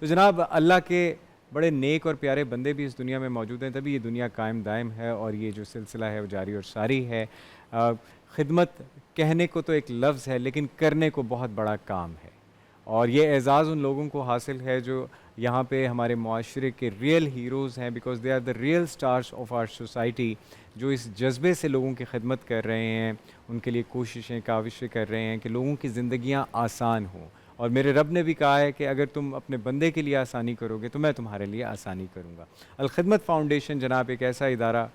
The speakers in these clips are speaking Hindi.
तो जनाब अल्लाह के बड़े नेक और प्यारे बंदे भी इस दुनिया में मौजूद हैं, तभी ये दुनिया कायम दायम है और ये जो सिलसिला है वो जारी और सारी है। खिदमत कहने को तो एक लफ्ज़ है, लेकिन करने को बहुत बड़ा काम है। और ये एज़ाज़ उन लोगों को हासिल है जो यहाँ पे हमारे मुआशरे के रियल हीरोज़ हैं, because they are the real stars of our society, जो इस जज्बे से लोगों की खिदमत कर रहे हैं, उनके लिए कोशिशें काविशें कर रहे हैं कि लोगों की ज़िंदगियाँ आसान हों। और मेरे रब ने भी कहा है कि अगर तुम अपने बंदे के लिए आसानी करोगे तो मैं तुम्हारे लिए आसानी करूँगा। अल खिदमत फाउंडेशन जनाब एक ऐसा इदारा,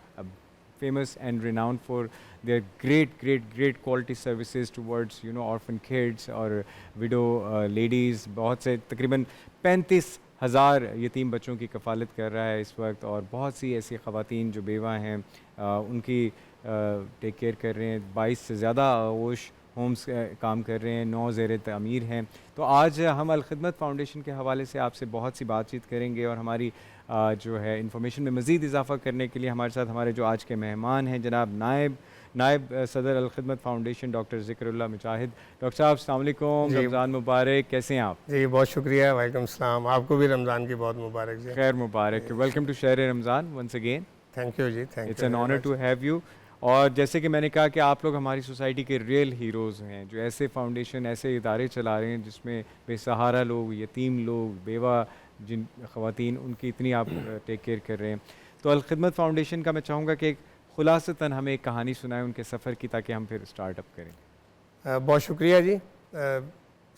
famous and renowned for their great quality services towards orphan kids और widow ladies। बहुत से तकरीबन 35,000 यतीम बच्चों की कफ़ालत कर रहा है इस वक्त, और बहुत सी ऐसी ख़वातीन जो बेवा हैं उनकी टेक केयर कर रहे हैं। 22 से ज़्यादा ओश होम्स काम कर रहे हैं, 9 ज़ेर तमीर हैं। तो आज हम अल खिदमत फाउंडेशन के हवाले से आपसे बहुत सी बातचीत करेंगे, और हमारी जो है इंफॉर्मेशन में मज़ीद इजाफ़ा करने के लिए हमारे साथ हमारे जो आज के मेहमान हैं जनाब नायब सदर अल खिदमत फाउंडेशन डॉक्टर ज़िक्रुल्लाह मुजाहिद। डॉक्टर साहब अस्सलाम वालेकुम, रमज़ान मुबारक, कैसे हैं आप? जी बहुत शुक्रिया, वालेकुम सलाम, आपको भी रमज़ान की बहुत मुबारक जी। खैर मुबारक, welcome to Shahar Ramzan once again. Thank you जी, thank you, it's an honour to have you. और जैसे कि मैंने कहा कि आप लोग हमारी सोसाइटी के रियल हीरोज़ हैं, जो ऐसे फाउंडेशन ऐसे इदारे चला रहे हैं जिसमें बेसहारा लोग, यतीम लोग, बेवा जिन ख़वातीन, उनकी इतनी आप टेक केयर कर रहे हैं। तो अल खिदमत फाउंडेशन का मैं चाहूँगा कि एक खुलासतन हमें एक कहानी सुनाएं उनके सफ़र की, ताकि हम फिर स्टार्टअप करें। बहुत शुक्रिया जी।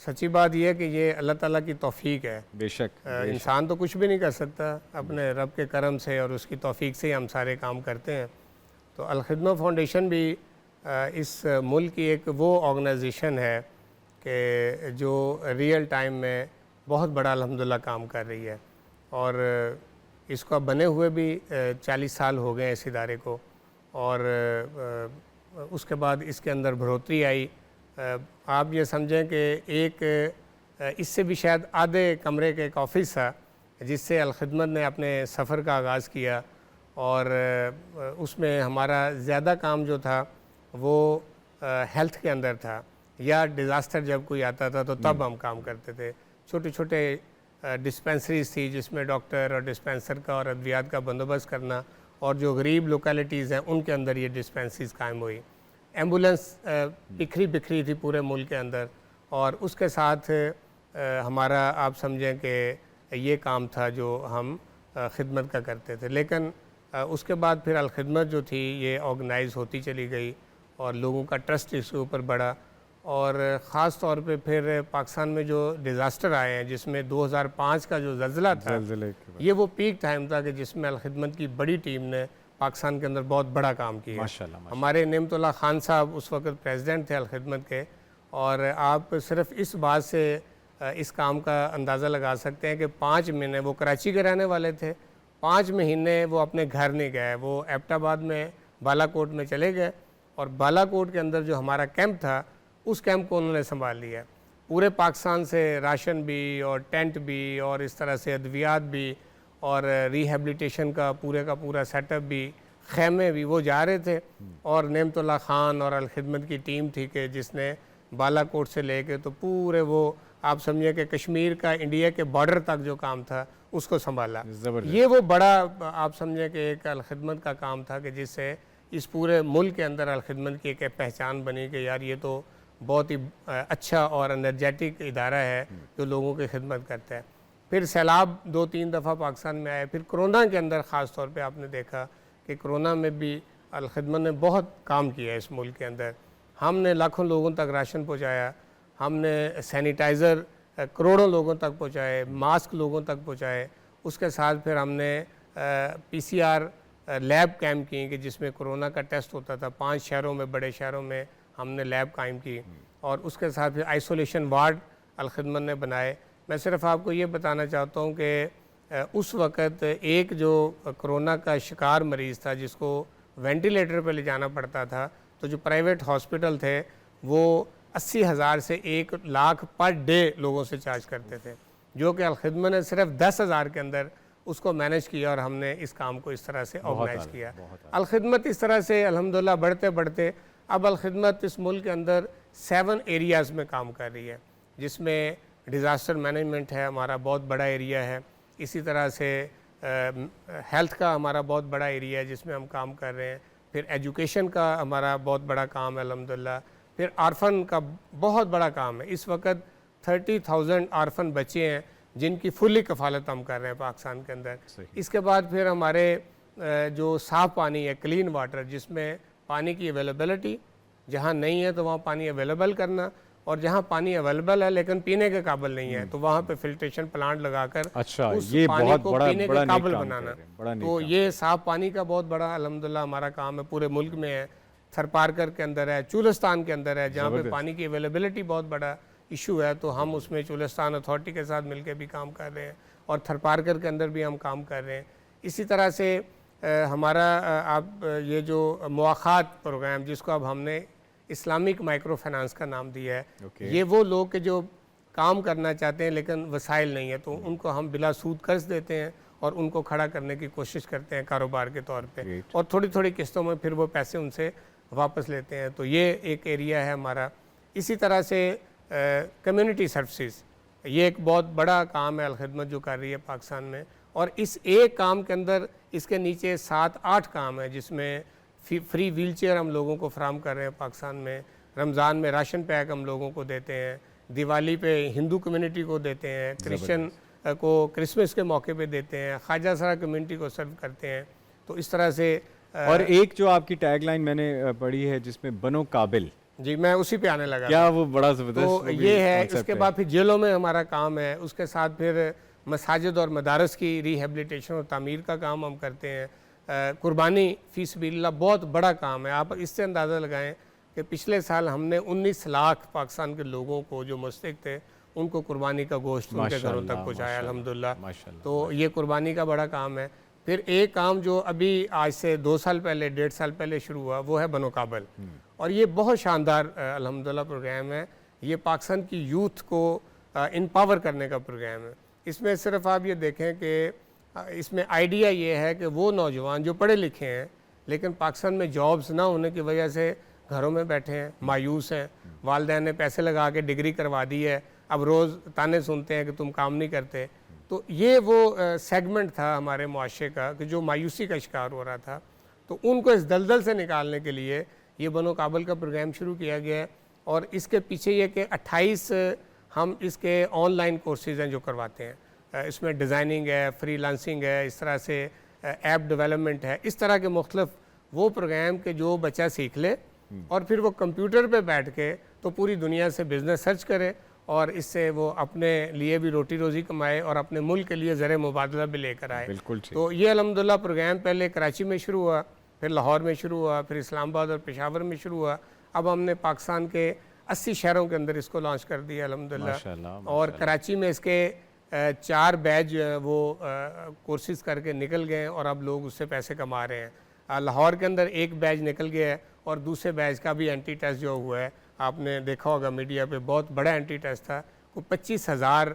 सच्ची बात यह है कि ये अल्लाह ताला की तौफ़ीक है। बेशक, इंसान तो कुछ भी नहीं कर सकता, अपने रब के करम से और उसकी तौफ़ीक से ही हम सारे काम करते हैं। तो अल खिदमत फाउंडेशन भी इस मुल्क की एक वो ऑर्गेनाइजेशन है कि जो रियल टाइम में बहुत बड़ा अल्हम्दुलिल्लाह काम कर रही है, और इसको अब बने हुए भी 40 साल हो गए इस इदारे को। और उसके बाद इसके अंदर बढ़ोतरी आई। आप ये समझें कि एक इससे भी शायद आधे कमरे के एक ऑफ़िस था जिससे अल खिदमत ने अपने सफ़र का आगाज़ किया, और उसमें हमारा ज़्यादा काम जो था वो हेल्थ के अंदर था, या डिज़ास्टर जब कोई आता था तो तब हम काम करते थे। छोटे छोटे डिस्पेंसरीज़ थी जिसमें डॉक्टर और डिस्पेंसर का और अद्वियात का बंदोबस्त करना, और जो गरीब लोकेलिटीज़ हैं उनके अंदर ये डिस्पेंसरीज़ कायम हुई। एम्बुलेंस बिखरी बिखरी थी पूरे मुल्क के अंदर, और उसके साथ हमारा आप समझें कि ये काम था जो हम खिदमत का करते थे। लेकिन उसके बाद फिर अल खिदमत जो थी ये ऑर्गेनाइज़ होती चली गई, और लोगों का ट्रस्ट इसके ऊपर बढ़ा। और ख़ास तौर पे फिर पाकिस्तान में जो डिज़ास्टर आए हैं, जिसमें 2005 का जो ज़ल्ज़ला था, ये वो पीक टाइम था कि जिसमें अल खिदमत की बड़ी टीम ने पाकिस्तान के अंदर बहुत बड़ा काम किया। माशाल्लाह। हमारे नेमतुल्लाह खान साहब उस वक्त प्रेसिडेंट थे अल खिदमत के, और आप सिर्फ इस बात से इस काम का अंदाज़ा लगा सकते हैं कि 5 महीने वो कराची के रहने वाले थे, 5 महीने वो अपने घर नहीं गए। वो एबटाबाद में बालाकोट में चले गए, और बालाकोट के अंदर जो हमारा कैंप था उस कैंप को उन्होंने संभाल लिया। पूरे पाकिस्तान से राशन भी और टेंट भी और इस तरह से अद्वियात भी और रिहेबिलिटेशन का पूरा सेटअप भी, खैमे भी, वो जा रहे थे। और नेमतुल्लाह खान और अल खिदमत की टीम थी कि जिसने बालाकोट से लेके तो पूरे वो आप समझिए कि कश्मीर का इंडिया के बॉर्डर तक जो काम था उसको संभाला। ये वो बड़ा आप समझें कि एक अल खिदमत का काम था कि जिससे इस पूरे मुल्क के अंदर अल खिदमत की एक पहचान बनी कि यार ये तो बहुत ही अच्छा और एनर्जेटिक इदारा है जो लोगों की खिदमत करता है। फिर सैलाब 2-3 दफ़ा पाकिस्तान में आए। फिर कोरोना के अंदर ख़ास तौर पे आपने देखा कि कोरोना में भी अल खिदमत ने बहुत काम किया इस मुल्क के अंदर। हमने लाखों लोगों तक राशन पहुँचाया, हमने सैनिटाइज़र करोड़ों लोगों तक पहुँचाए, मास्क लोगों तक पहुँचाए। उसके साथ फिर हमने PCR लैब कायम की कि जिसमें कोरोना का टेस्ट होता था। 5 शहरों में, बड़े शहरों में हमने लैब कायम की, और उसके साथ फिर आइसोलेशन वार्ड अल खिदमत ने बनाए। मैं सिर्फ आपको ये बताना चाहता हूँ कि उस वक़्त एक जो कोरोना का शिकार मरीज़ था जिसको वेंटिलेटर पे ले जाना पड़ता था, तो जो प्राइवेट हॉस्पिटल थे वो 80,000 से 1 लाख पर डे लोगों से चार्ज करते थे, जो कि अल खिदमत ने सिर्फ 10,000 के अंदर उसको मैनेज किया, और हमने इस काम को इस तरह से ऑर्गेनाइज़ किया। अल खिदमत इस तरह से अल्हम्दुलिल्लाह बढ़ते बढ़ते अब अल खिदमत इस मुल्क के अंदर 7 एरियाज़ में काम कर रही है, जिसमें डिज़ास्टर मैनेजमेंट है हमारा बहुत बड़ा एरिया है। इसी तरह से हेल्थ का हमारा बहुत बड़ा एरिया है जिसमें हम काम कर रहे हैं। फिर एजुकेशन का हमारा बहुत बड़ा काम है अल्हम्दुलिल्लाह। फिर आर्फन का बहुत बड़ा काम है। इस वक्त 30,000 आर्फन बच्चे हैं जिनकी फुली कफ़ालत हम कर रहे हैं पाकिस्तान के अंदर। इसके बाद फिर हमारे जो साफ़ पानी है, क्लीन वाटर, जिसमें पानी की अवेलेबिलिटी जहाँ नहीं है तो वहाँ पानी अवेलेबल करना, और जहाँ पानी अवेलेबल है लेकिन पीने के काबिल नहीं है तो वहाँ पे फिल्ट्रेशन प्लांट लगाकर उस ये पानी बहुत को बड़ा पीने के काबिल काम बनाना। कर रहे हैं, बड़ा नेक तो काम। ये साफ़ पानी का बहुत बड़ा अल्हम्दुलिल्लाह हमारा काम है, पूरे मुल्क में है। थरपारकर के अंदर है, चुलिस्तान के अंदर है, जहाँ पे पानी की अवेलेबिलिटी बहुत बड़ा इशू है, तो हम उसमें चुलिस्तान अथॉरिटी के साथ मिलकर भी काम कर रहे हैं और थरपारकर के अंदर भी हम काम कर रहे हैं। इसी तरह से हमारा आप ये जो मुआखात प्रोग्राम जिसको अब हमने इस्लामिक माइक्रो फाइनेंस का नाम दिया है, ये वो लोग के जो काम करना चाहते हैं लेकिन वसाइल नहीं है तो उनको हम बिला सूद कर्ज देते हैं और उनको खड़ा करने की कोशिश करते हैं कारोबार के तौर पे, और थोड़ी थोड़ी किस्तों में फिर वो पैसे उनसे वापस लेते हैं। तो ये एक एरिया है हमारा। इसी तरह से कम्युनिटी सर्विसेज, ये एक बहुत बड़ा काम है अलखिदमत जो कर रही है पाकिस्तान में, और इस एक काम के अंदर इसके नीचे 7-8 काम है जिसमें फ्री व्हील चेयर हम लोगों को फराम कर रहे हैं पाकिस्तान में, रमज़ान में राशन पैक हम लोगों को देते हैं, दिवाली पे हिंदू कम्युनिटी को देते हैं, क्रिश्चियन को क्रिसमस के मौके पे देते हैं, ख्वाजा सरा कम्युनिटी को सर्व करते हैं। तो इस तरह से और एक जो आपकी टैगलाइन मैंने पढ़ी है जिसमें बनो काबिल, जी मैं उसी पे आने लगा, क्या वो बड़ा ज़बरदस्त तो ये है। इसके बाद फिर जेलों में हमारा काम है, उसके साथ फिर मसाजिद और मदारस की रिहेबिलिटेशन और तामीर का काम हम करते हैं। कुर्बानी फी सबिलिल्लाह बहुत बड़ा काम है। आप इससे अंदाज़ा लगाएं कि पिछले साल हमने 19 लाख पाकिस्तान के लोगों को जो मुस्तहिक थे उनको कुर्बानी का गोश्त उनके घरों तक पहुँचाया अल्हम्दुलिल्लाह। तो ये कुर्बानी का बड़ा काम है। फिर एक काम जो अभी आज से 2 साल पहले 1.5 साल पहले शुरू हुआ वो है बनो काबिल, और ये बहुत शानदार अल्हम्दुलिल्लाह प्रोग्राम है। ये पाकिस्तान की यूथ को इम्पावर करने का प्रोग्राम है। इसमें सिर्फ आप ये देखें कि इसमें आइडिया ये है कि वो नौजवान जो पढ़े लिखे हैं लेकिन पाकिस्तान में जॉब्स ना होने की वजह से घरों में बैठे हैं, मायूस हैं, वालिदैन ने पैसे लगा के डिग्री करवा दी है, अब रोज़ ताने सुनते हैं कि तुम काम नहीं करते। तो ये वो सेगमेंट था हमारे मुआशरे का कि जो मायूसी का शिकार हो रहा था, तो उनको इस दलदल से निकालने के लिए ये बनो काबिल का प्रोग्राम शुरू किया गया है। और इसके पीछे ये कि 28 हम इसके ऑनलाइन कोर्सेज हैं जो करवाते हैं। इसमें डिज़ाइनिंग है, फ्रीलांसिंग है, इस तरह से ऐप डेवलपमेंट है, इस तरह के मुख्तलिफ वो प्रोग्राम के जो बच्चा सीख ले और फिर वो कंप्यूटर पे बैठ के तो पूरी दुनिया से बिज़नेस सर्च करे और इससे वो अपने लिए भी रोटी रोज़ी कमाए और अपने मुल्क के लिए ज़र मुबादला भी लेकर आए। बिल्कुल। तो ये अल्हम्दुलिल्लाह प्रोग्राम पहले कराची में शुरू हुआ, फिर लाहौर में शुरू हुआ, फिर इस्लामाबाद और पेशावर में शुरू हुआ। अब हमने पाकिस्तान के 80 शहरों के अंदर इसको लॉन्च कर दिया अल्हम्दुलिल्लाह। और कराची में इसके 4 बैच जो है वो कोर्सेज़ करके निकल गए और अब लोग उससे पैसे कमा रहे हैं। लाहौर के अंदर एक बैच निकल गया है और दूसरे बैच का भी एंटी टेस्ट जो हुआ है, आपने देखा होगा मीडिया पे, बहुत बड़ा एंटी टेस्ट था। को 25,000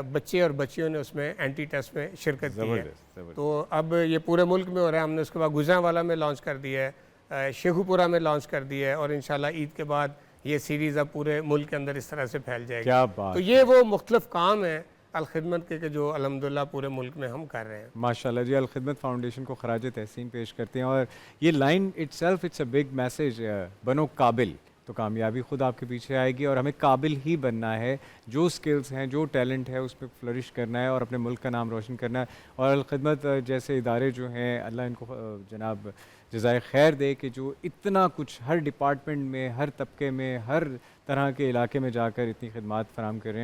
बच्चे और बच्चियों ने उसमें एंटी टेस्ट में शिरकत की है। तो अब ये पूरे मुल्क में हो रहा है। हमने उसके बाद गुजरांवाला में लॉन्च कर दिया है, शेखुपुरा में लॉन्च कर दिया है और इंशाल्लाह ईद के बाद ये सीरीज़ अब पूरे मुल्क के अंदर इस तरह से फैल जाएगी। क्या बात। तो ये वो मुख्तलिफ काम है अलखिदमत के जो अल्हम्दुलिल्लाह पूरे मुल्क में हम कर रहे हैं। माशाल्लाह जी, अलखिदमत फाउंडेशन को खराज तहसीन पेश करते हैं। और ये line itself it's a big message, बनो काबिल, तो कामयाबी खुद आपके पीछे आएगी और हमें काबिल ही बनना है। जो स्किल्स हैं, जो टैलेंट है, उस पर फ्लरिश करना है और अपने मुल्क का नाम रोशन करना है। और अलखिदमत जैसे इदारे जो हैं, अल्लाह इनको जनाब जज़ाए खैर दे कि जो इतना कुछ हर डिपार्टमेंट में, हर तबके में, हर तरह के इलाके में जाकर इतनी खिदमात फराम कर रहे हैं।